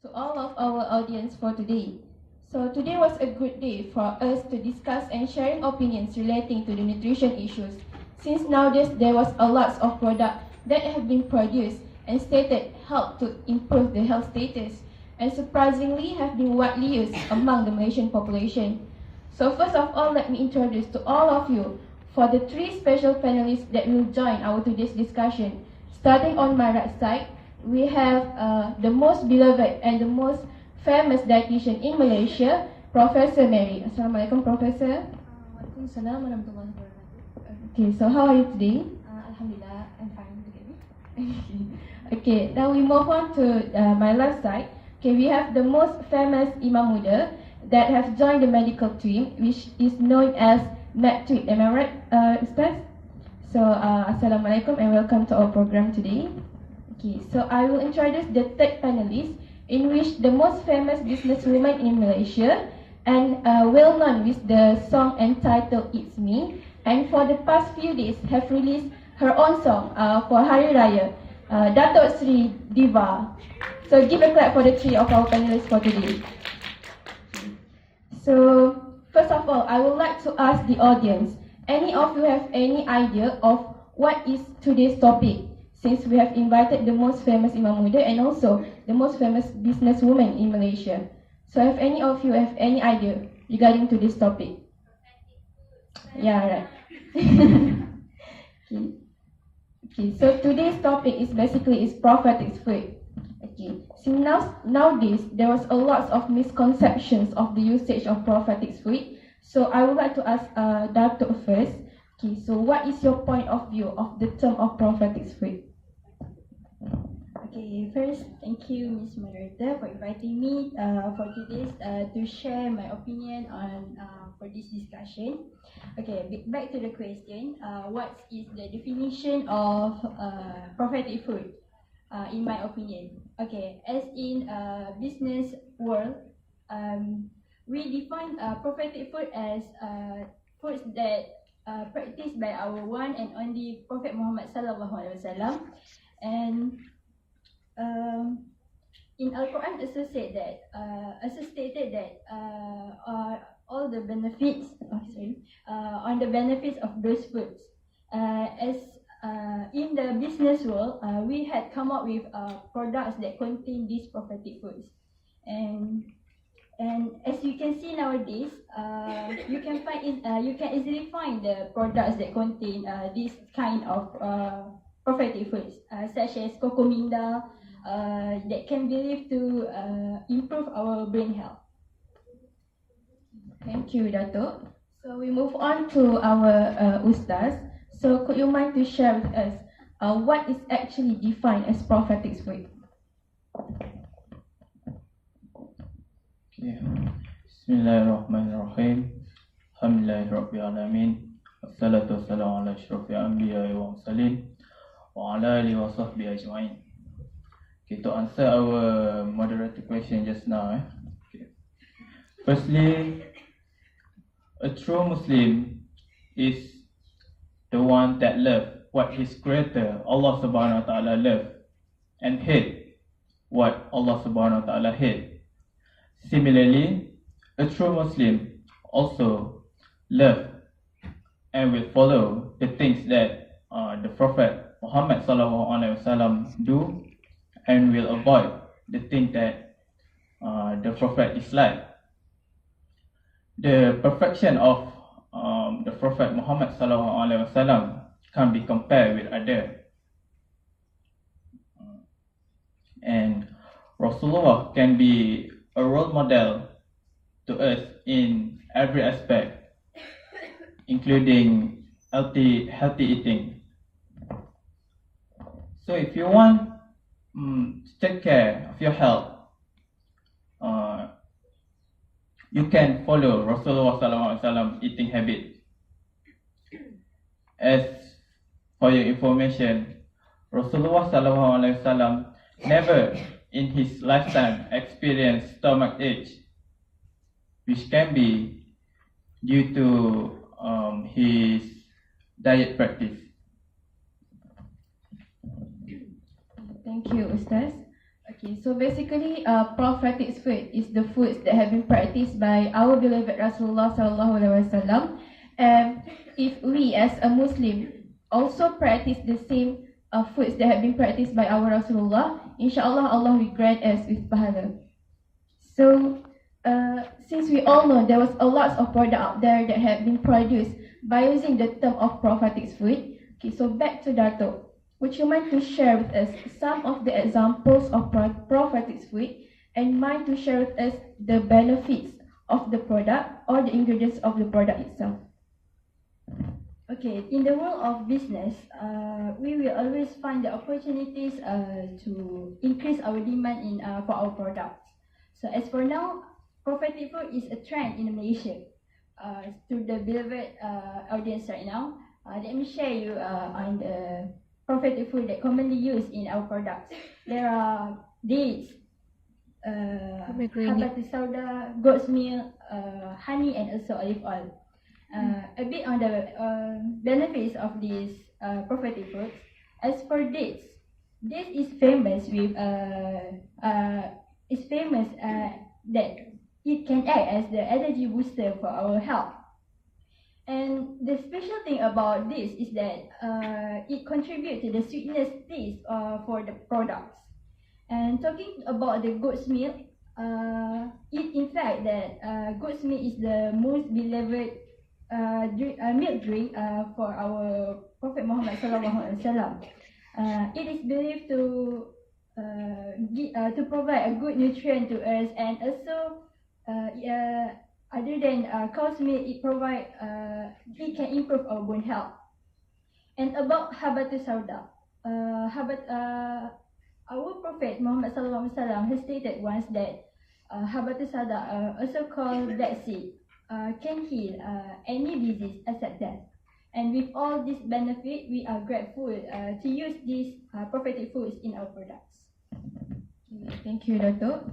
to all of our audience for today. So today was a good day for us to discuss and sharing opinions relating to the nutrition issues. Since nowadays there was a lot of products that have been produced and stated help to improve the health status and surprisingly have been widely used among the Malaysian population. So first of all, let me introduce to all of you for the three special panelists that will join our today's discussion. Starting on my right side, we have the most beloved and the most famous dietitian in Malaysia, Professor Mary. Assalamualaikum, Professor. Waalaikumsalam warahmatullahi wabarakatuh. Okay, so how are you today? Alhamdulillah, I'm fine together. Okay, now we move on to my left side. Okay, we have the most famous Imam Muda that has joined the medical team, which is known as MedTweet. Am I right, Ustaz? So, Assalamualaikum and welcome to our program today. Okay, so I will introduce the third panelist, in which the most famous businesswoman in Malaysia and well known with the song entitled It's Me, and for the past few days have released her own song for Hari Raya, Datuk Sri Diva. So give a clap for the three of our panelists for today. So first of all, I would like to ask the audience, any of you have any idea of what is today's topic? Since we have invited the most famous Imam Muda and also the most famous businesswoman in Malaysia. So have any of you have any idea regarding to this topic? Yeah, right. Okay, so today's topic is basically prophetic food. Okay, so nowadays there was a lot of misconceptions of the usage of prophetic food. So I would like to ask Dato' first. Okay, so what is your point of view of the term of prophetic food? Okay, first, thank you, Ms. Moderator, for inviting me for today's to share my opinion on for this discussion. Okay, back to the question. What is the definition of prophetic food? In my opinion, okay, as in business world, we define prophetic food as foods that practiced by our one and only Prophet Muhammad sallallahu alaihi wasallam, and in Al-Quran also said that stated that all the benefits on the benefits of those foods. As in the business world, we had come up with products that contain these prophetic foods, and as you can see nowadays, you can easily find the products that contain this kind of prophetic foods, such as Cocominda, that can be believed to improve our brain health. Thank you, Dato'. So we move on to our Ustaz. So could you mind to share with us what is actually defined as prophetic food? Okay. Bismillahirrahmanirrahim. Alhamdulillahirabbil alamin. Wassalatu wassalamu ala asyrafil anbiya'i wa mursalin wa ala alihi wa sahbihi ajma'in. Okay, to answer our moderator question just now, okay. Firstly, a true Muslim is the one that loves what his creator Allah subhanahu wa ta'ala loves and hate what Allah subhanahu wa ta'ala hate. Similarly, a true Muslim also loves and will follow the things that the Prophet Muhammad sallallahu alaihi wasallam do, and will avoid the thing that the Prophet disliked. The perfection of the Prophet Muhammad sallallahu alaihi wasallam can be compared with other, and Rasulullah can be a role model to us in every aspect, including healthy eating. So if you want to take care of your health, you can follow Rasulullah SAW eating habit. As for your information, Rasulullah SAW never in his lifetime experienced stomach ache, which can be due to his diet practice. Thank you, Ustaz. Okay, so basically, prophetic food is the foods that have been practiced by our beloved Rasulullah sallallahu alaihi wasallam. And if we as a Muslim also practice the same foods that have been practiced by our Rasulullah, inshallah Allah will grant us with pahala. So, since we all know there was a lot of product out there that have been produced by using the term of prophetic food, okay, so back to Dato. Would you mind to share with us some of the examples of prophetic food and mind to share with us the benefits of the product or the ingredients of the product itself? Okay, in the world of business, we will always find the opportunities to increase our demand for our products. So as for now, prophetic food is a trend in Malaysia. To the beloved audience right now, let me share you on the prophetic food that commonly used in our products. There are dates, habatus sauda, goat's milk, honey, and also olive oil. A bit on the benefits of these prophetic foods. As for dates, dates is famous that it can act as the energy booster for our health. And the special thing about this is that it contributes to the sweetness taste for the products. And talking about the goat's milk, it in fact that goat's milk is the most beloved milk drink for our Prophet Muhammad sallallahu alaihi wasallam. It is believed to provide a good nutrient to us, and also other than cow's milk, it can improve our bone health. And about habatus sauda, our Prophet Muhammad sallallahu alaihi wasallam has stated once that habatus sauda, also called black seed, can heal any disease except death. And with all this benefit, we are grateful to use these prophetic foods in our products. Okay, thank you, Dato'.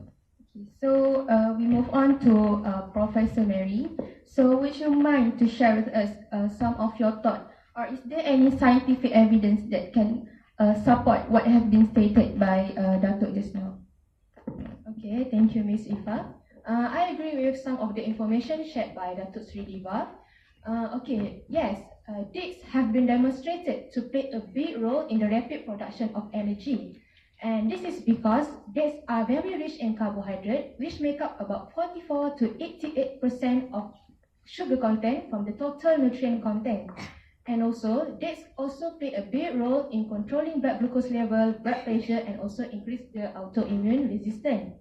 Okay, so we move on to Professor Mary. So would you mind to share with us some of your thoughts, or is there any scientific evidence that can support what have been stated by Dato' just now? Okay, thank you, Ms. Ifa. I agree with some of the information shared by Dato' Sri Diva. Okay, yes, dates have been demonstrated to play a big role in the rapid production of energy. And this is because dates are very rich in carbohydrate, which make up about 44 to 88% of sugar content from the total nutrient content. And also, dates also play a big role in controlling blood glucose level, blood pressure, and also increase the autoimmune resistance.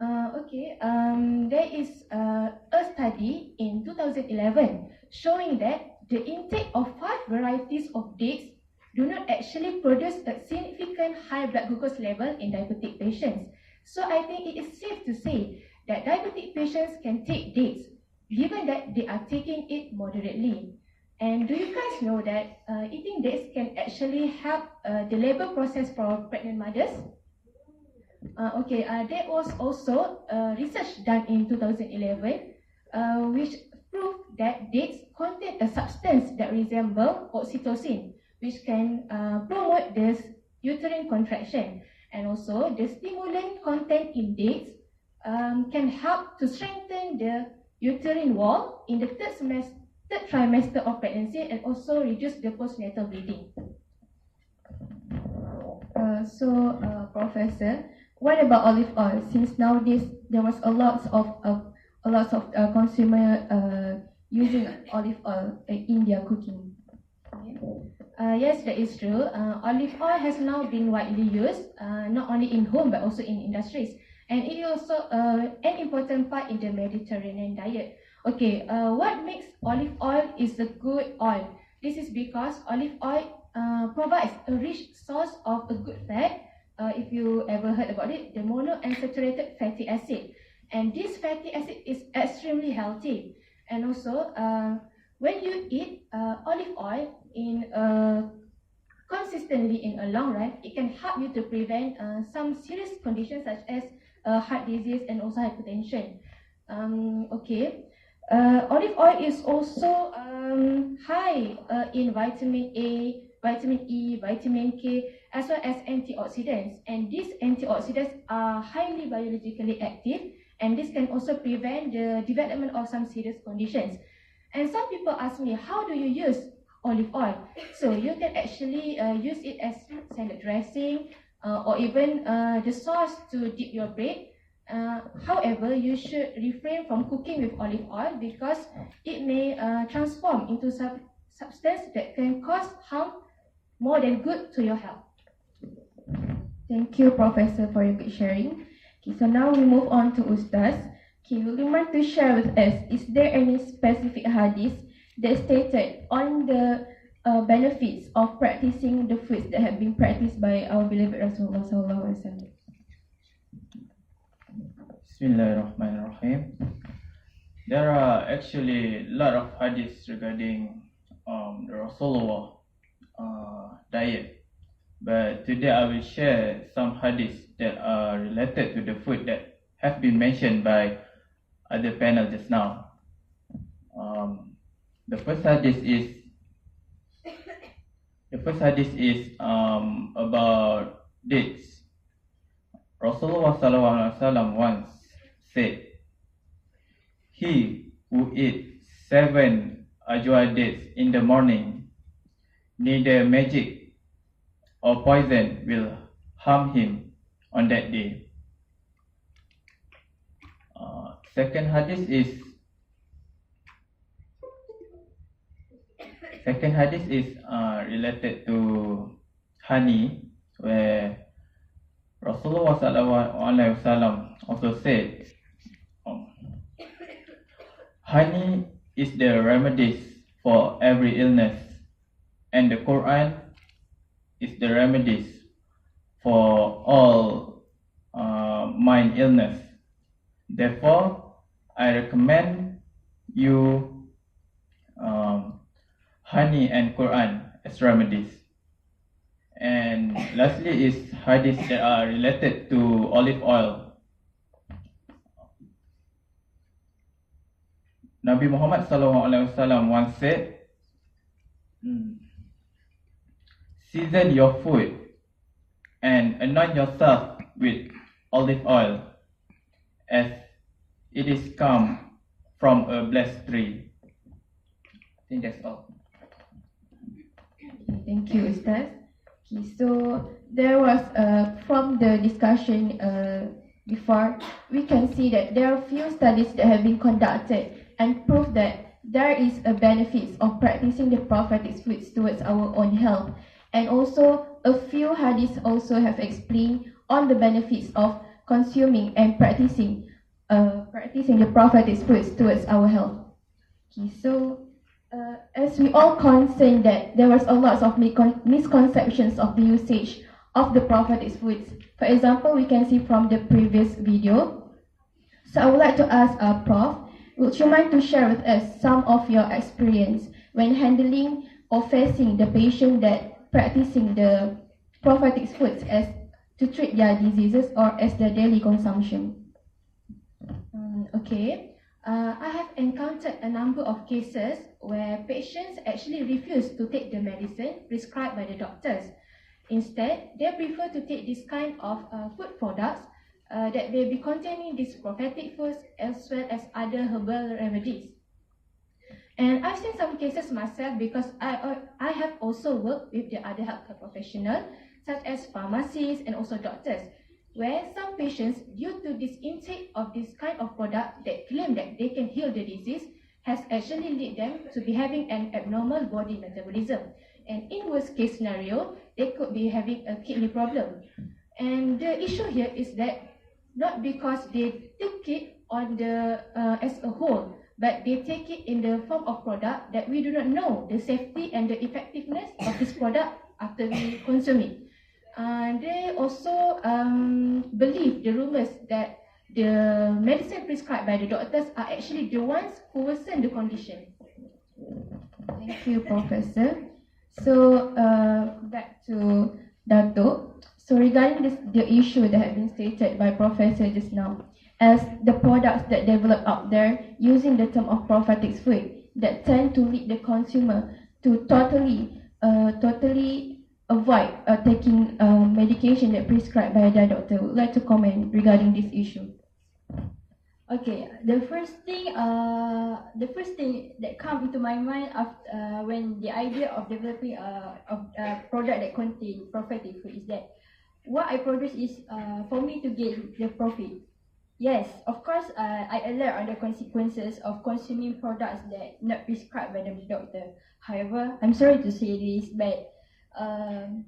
There is a study in 2011 showing that the intake of 5 varieties of dates do not actually produce a significant high blood glucose level in diabetic patients. So I think it is safe to say that diabetic patients can take dates, given that they are taking it moderately. And do you guys know that eating dates can actually help the labor process for pregnant mothers? There was also research done in 2011 which proved that dates contain a substance that resembles oxytocin, which can promote this uterine contraction. And also, the stimulant content in dates can help to strengthen the uterine wall in the third trimester of pregnancy and also reduce the postnatal bleeding. Professor, what about olive oil? Since nowadays there was a lot of consumer using olive oil in their cooking. Yes, that is true. Olive oil has now been widely used, not only in home but also in industries, and it is also an important part in the Mediterranean diet. Okay, what makes olive oil is a good oil? This is because olive oil provides a rich source of a good fat. If you ever heard about it, the monounsaturated fatty acid, and this fatty acid is extremely healthy. And also, when you eat olive oil consistently in a long run, it can help you to prevent some serious conditions such as heart disease and also hypertension. Olive oil is also high in vitamin A, vitamin E, vitamin K, as well as antioxidants. And these antioxidants are highly biologically active, and this can also prevent the development of some serious conditions. And some people ask me, how do you use olive oil? So you can actually use it as salad dressing or even the sauce to dip your bread. However, you should refrain from cooking with olive oil because it may transform into substance that can cause harm more than good to your health. Thank you, Professor, for your good sharing. Okay, so now we move on to Ustaz. Okay, would you mind to share with us, is there any specific hadith that stated on the benefits of practicing the foods that have been practiced by our beloved Rasulullah sallallahu alaihi wasallam? Bismillahirrahmanirrahim. There are actually a lot of hadiths regarding the Rasulullah diet. But today I will share some hadiths that are related to the food that have been mentioned by other panel just now. The first hadith is about dates. Rasulullah SAW once said, "He who eats 7 ajwa dates in the morning, neither magic or poison will harm him on that day." Second hadith is related to honey, where Rasulullah SAW also said, honey is the remedies for every illness, and the Quran is the remedies for all mind illness. Therefore, I recommend you honey and Quran as remedies. And lastly is hadiths that are related to olive oil. Nabi Muhammad SAW once said, season your food and anoint yourself with olive oil, as it is come from a blessed tree. I think that's all. Thank you, Ustaz. Okay, so there was from the discussion before, we can see that there are few studies that have been conducted and prove that there is a benefits of practicing the prophetic foods towards our own health. And also a few hadiths also have explained on the benefits of consuming and practicing the prophetic foods towards our health. Okay, so as we all concerned that there was a lot of misconceptions of the usage of the prophetic foods. For example, we can see from the previous video. So I would like to ask Prof, would you mind to share with us some of your experience when handling or facing the patient that practicing the prophetic foods as to treat their diseases or as their daily consumption? Okay. I have encountered a number of cases where patients actually refuse to take the medicine prescribed by the doctors. Instead, they prefer to take this kind of food products that may be containing these prophetic foods as well as other herbal remedies. And I've seen some cases myself because I have also worked with the other healthcare professionals such as pharmacists and also doctors, where some patients, due to this intake of this kind of product that claim that they can heal the disease, has actually led them to be having an abnormal body metabolism. And in worst case scenario, they could be having a kidney problem. And the issue here is that not because they take it on the as a whole, but they take it in the form of product that we do not know the safety and the effectiveness of this product after we consume it. They also believe the rumors that the medicine prescribed by the doctors are actually the ones who worsen the condition. Thank you, Professor. So back to Dato. So regarding the issue that had been stated by Professor just now, as the products that develop out there using the term of prophetic food that tend to lead the consumer to totally avoid taking medication that prescribed by their doctor. Would like to comment regarding this issue. Okay, the first thing that come into my mind after when the idea of developing a product that contain prophetic food is that what I produce is for me to gain the profit. Yes, of course, I alert on the consequences of consuming products that not prescribed by the doctor. However, I'm sorry to say this, but um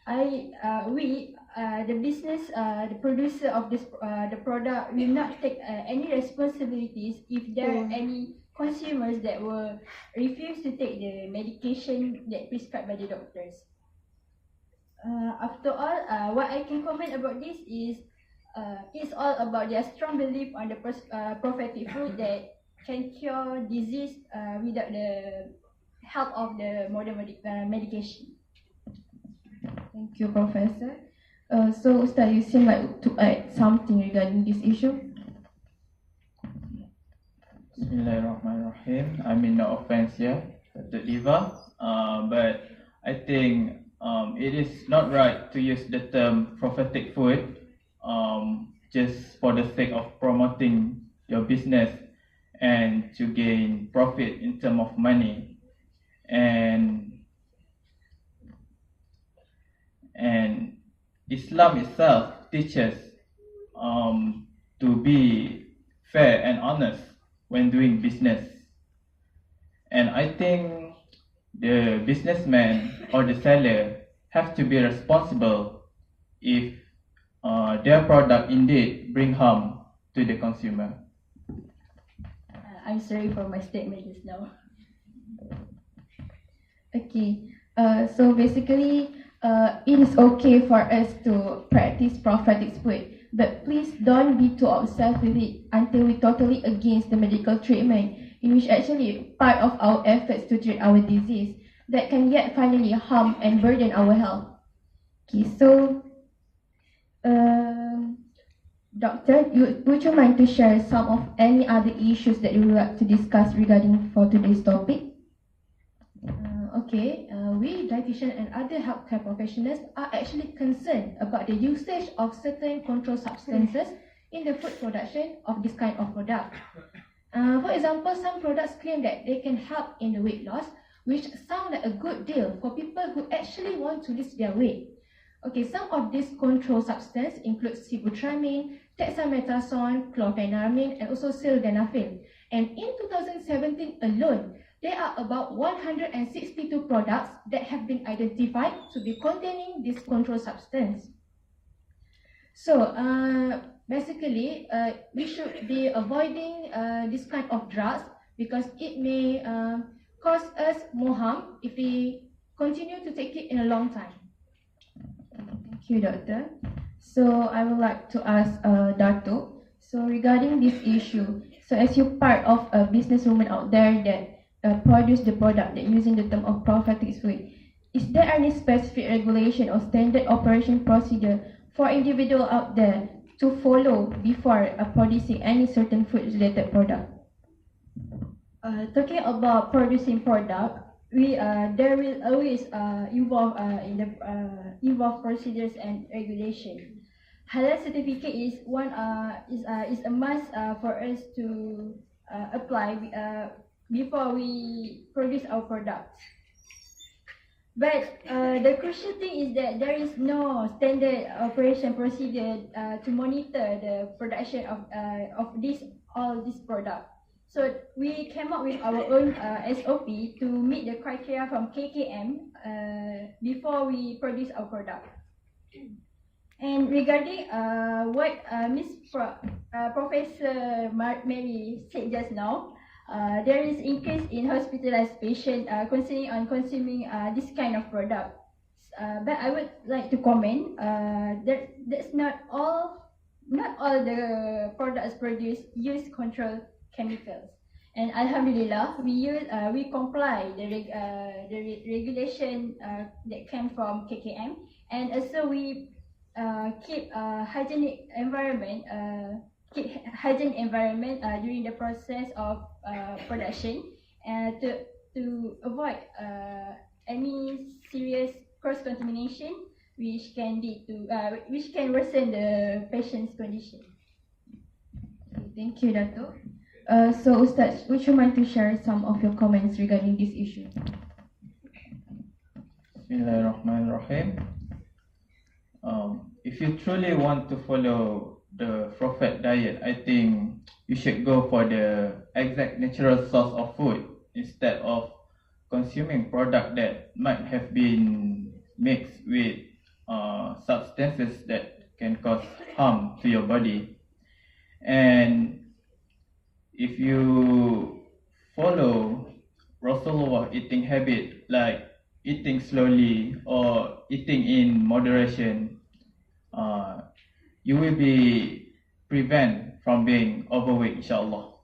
the business, the producer of this, the product will not take any responsibilities if there are any consumers that will refuse to take the medication that prescribed by the doctors. After all, what I can comment about this is, it's all about their strong belief on the prophetic food that can cure disease without the help of the modern medication. Thank you, Professor. So, Ustaz, you seem like to add something regarding this issue. Bismillahirrahmanirrahim. I mean, no offense here, to Eva, but I think it is not right to use the term prophetic food just for the sake of promoting your business and to gain profit in terms of money. And Islam itself teaches to be fair and honest when doing business. And I think the businessman or the seller have to be responsible if their product indeed bring harm to the consumer. I'm sorry for my statement just now. Okay, so basically, it is okay for us to practice prophetic food, but please don't be too obsessed with it until we totally against the medical treatment, in which actually part of our efforts to treat our disease that can yet finally harm and burden our health. Okay, so, Doctor, would you mind to share some of any other issues that you would like to discuss regarding for today's topic? Okay, we dietitians and other healthcare professionals are actually concerned about the usage of certain controlled substances in the food production of this kind of product. For example, some products claim that they can help in the weight loss, which sound like a good deal for people who actually want to lose their weight. Okay, some of these controlled substances include sibutramine, dexamethasone, chlorpheniramine, and also sildenafil. And in 2017 alone, there are about 162 products that have been identified to be containing this controlled substance. So, basically, we should be avoiding this kind of drugs because it may cause us more harm if we continue to take it in a long time. Thank you, Doctor. So I would like to ask Dato. So regarding this issue, so as you're part of a businesswoman out there that produce the product that using the term of prophetic food, is there any specific regulation or standard operation procedure for individual out there to follow before producing any certain food-related product? Talking about producing product, there will always involve procedures and regulation. Halal certificate is a must for us to apply before we produce our products. But the crucial thing is that there is no standard operation procedure to monitor the production of all these products. So we came up with our own SOP to meet the criteria from KKM before we produce our product. And regarding what Professor Mary said just now, there is increase in hospitalized patient consuming this kind of product. But I would like to comment that's not all the products produced use controlled chemicals. And Alhamdulillah, we comply the regulation that came from KKM, and also we keep hygienic environment during the process of production to avoid any serious cross-contamination, which can lead to which can worsen the patient's condition. Thank you, Dato'. So Ustaz, would you mind to share some of your comments regarding this issue? Bismillahirrahmanirrahim. If you truly want to follow the Prophet diet, I think you should go for the exact natural source of food instead of consuming product that might have been mixed with substances that can cause harm to your body. And if you follow Rasulullah eating habit like eating slowly or eating in moderation, you will be prevent from being overweight, inshallah.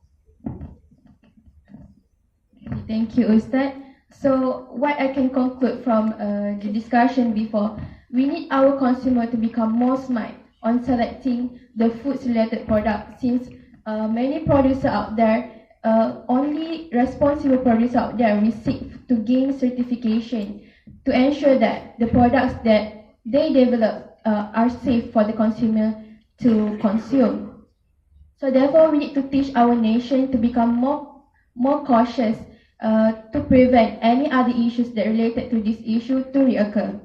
Thank you, Ustaz. So what I can conclude from the discussion before, we need our consumer to become more smart on selecting the foods-related products, since many producers out there, only responsible producers out there, we seek to gain certification to ensure that the products that they develop are safe for the consumer to consume. So therefore, we need to teach our nation to become more cautious to prevent any other issues that related to this issue to reoccur.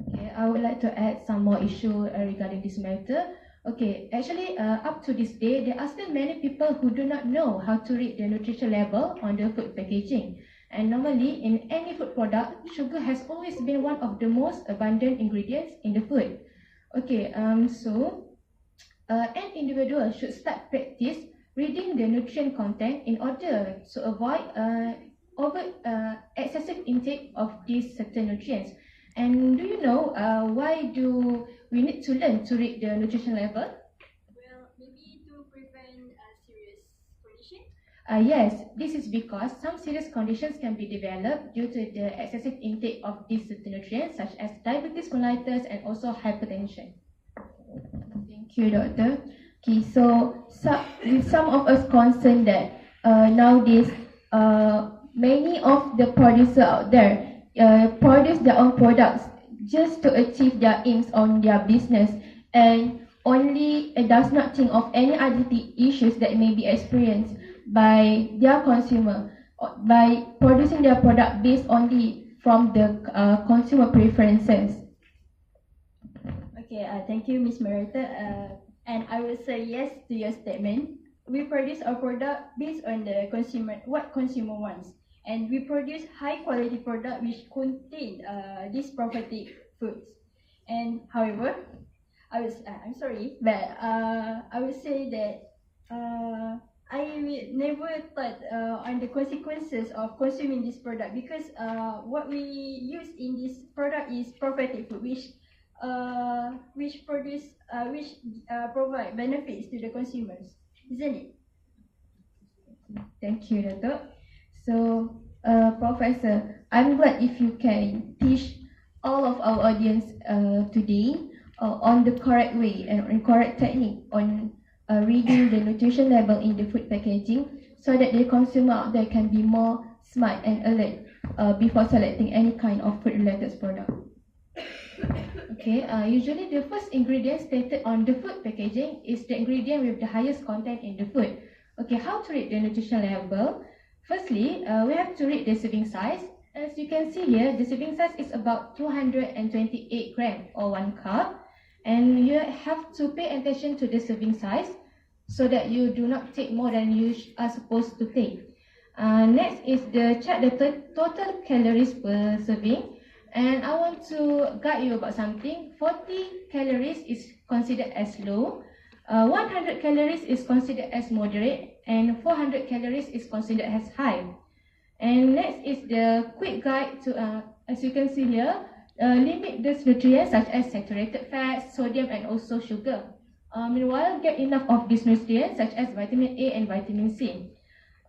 Okay, I would like to add some more issue regarding this matter. Okay, actually, up to this day, there are still many people who do not know how to read the nutrition label on the food packaging. And normally, in any food product, sugar has always been one of the most abundant ingredients in the food. Okay, so an individual should start practice reading the nutrient content in order to avoid excessive intake of these certain nutrients. And do you know why do we need to learn to read the nutrition label? Well, maybe to prevent a serious condition. Yes, this is because some serious conditions can be developed due to the excessive intake of these certain nutrients, such as diabetes mellitus and also hypertension. Thank you, Doctor. Okay, so some of us concerned that nowadays many of the producers out there produce their own products just to achieve their aims on their business, and only does not think of any other issues that may be experienced by their consumer by producing their product based only from the consumer preferences. Okay, thank you, Ms. Marita. And I will say yes to your statement. We produce our product based on the what consumer wants, and we produce high quality product which contain these prophetic foods. And however, I'm sorry, but I would say that I never thought on the consequences of consuming this product, because what we use in this product is prophetic food, which provide benefits to the consumers, isn't it? Thank you, Dato'. So, Professor, I'm glad if you can teach all of our audience today on the correct way and correct technique on reading the nutrition label in the food packaging, so that the consumer out there can be more smart and alert before selecting any kind of food-related product. Okay, usually the first ingredient stated on the food packaging is the ingredient with the highest content in the food. Okay, how to read the nutrition label? Firstly, we have to read the serving size. As you can see here, the serving size is about 228 grams or 1 cup. And you have to pay attention to the serving size so that you do not take more than you are supposed to take. Next is the check the total calories per serving. And I want to guide you about something. 40 calories is considered as low, 100 calories is considered as moderate, and 400 calories is considered as high. And next is the quick guide to, as you can see here, limit these nutrients such as saturated fat, sodium, and also sugar. Meanwhile, get enough of these nutrients such as vitamin A and vitamin C.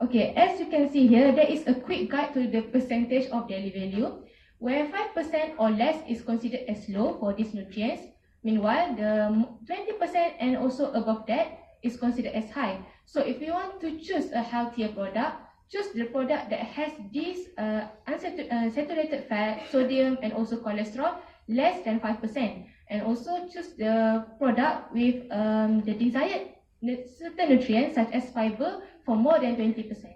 Okay, as you can see here, there is a quick guide to the percentage of daily value, where 5% or less is considered as low for these nutrients. Meanwhile, the 20% and also above that is considered as high. So if you want to choose a healthier product, choose the product that has this unsaturated fat, sodium, and also cholesterol less than 5%. And also choose the product with the desired certain nutrients such as fiber for more than 20%.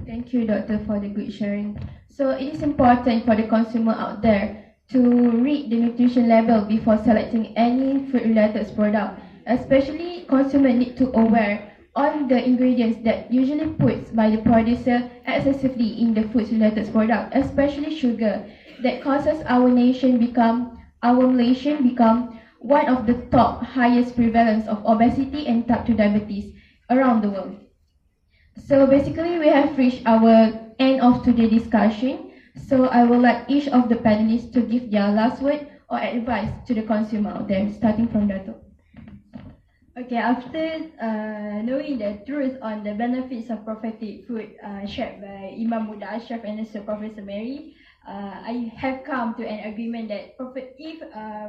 Thank you, Doctor, for the good sharing. So it is important for the consumer out there to read the nutrition label before selecting any food-related product. Especially, consumers need to aware on the ingredients that usually put by the producer excessively in the food-related product, especially sugar, that causes our Malaysian become one of the top highest prevalence of obesity and type 2 diabetes around the world. So basically, we have reached our end of today's discussion. So I would like each of the panelists to give their last word or advice to the consumer out there, starting from Dato'. Okay, after knowing the truth on the benefits of prophetic food shared by Imam Muda Ashraf and also Professor Mary, I have come to an agreement that if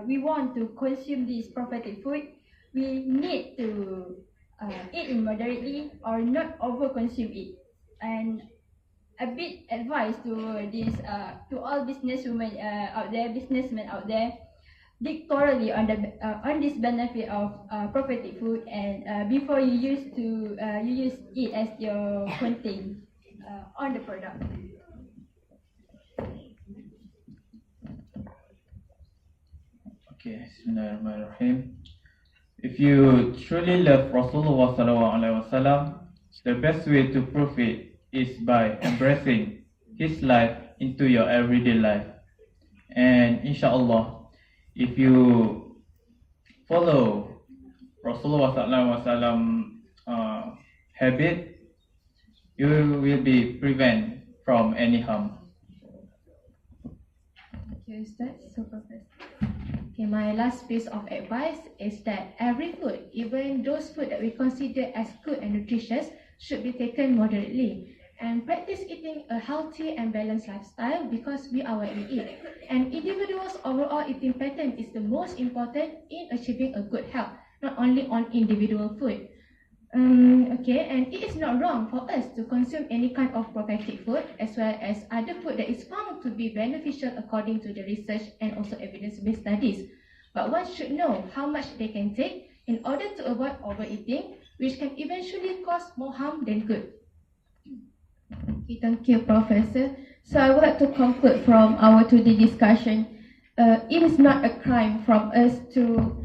we want to consume this prophetic food, we need to eat it moderately or not over-consume it. And a bit advice to this to all businessmen out there, dig thoroughly on this benefit of prophetic food, and before you use it as your content on the product. Okay, Bismillahirrahmanirrahim. If you truly love Rasulullah SAW, the best way to prove it is by embracing his life into your everyday life. And inshallah, if you follow Rasulullah SAW habit, you will be prevent from any harm. Okay, Ustaz. So, Professor. Okay, my last piece of advice is that every food, even those food that we consider as good and nutritious, should be taken moderately. And practice eating a healthy and balanced lifestyle because we are what we eat. And individuals' overall eating pattern is the most important in achieving a good health, not only on individual food. Okay, and it is not wrong for us to consume any kind of prophetic food as well as other food that is found to be beneficial according to the research and also evidence-based studies. But one should know how much they can take in order to avoid overeating, which can eventually cause more harm than good. Okay, thank you, Professor. So I would like to conclude from our today's discussion. It is not a crime from us to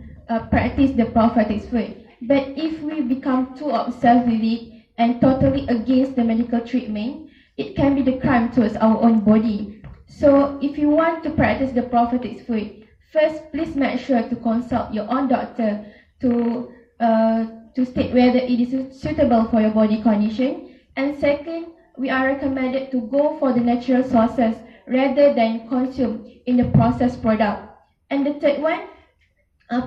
practice the prophetic food. But if we become too obsessed with it and totally against the medical treatment, it can be the crime towards our own body. So if you want to practice the prophetic food, first please make sure to consult your own doctor to state whether it is suitable for your body condition. And second, we are recommended to go for the natural sources rather than consume in the processed product. And the third one,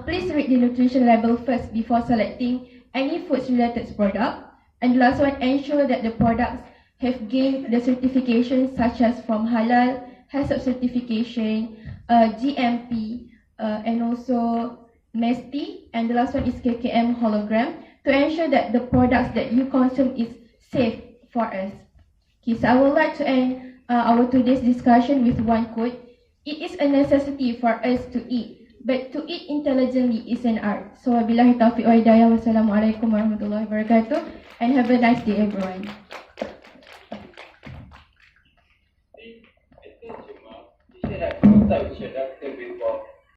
please read the nutrition label first before selecting any food-related product. And the last one, ensure that the products have gained the certifications such as from Halal, HACCP certification, GMP, and also MESTI. And the last one is KKM hologram to ensure that the products that you consume is safe for us. Okay, so I would like to end our today's discussion with one quote. It is a necessity for us to eat, but to eat intelligently is an art. So, wabillahi taufiq wa hidayah. Wassalamualaikum warahmatullahi wabarakatuh. And have a nice day, everyone. Kita nak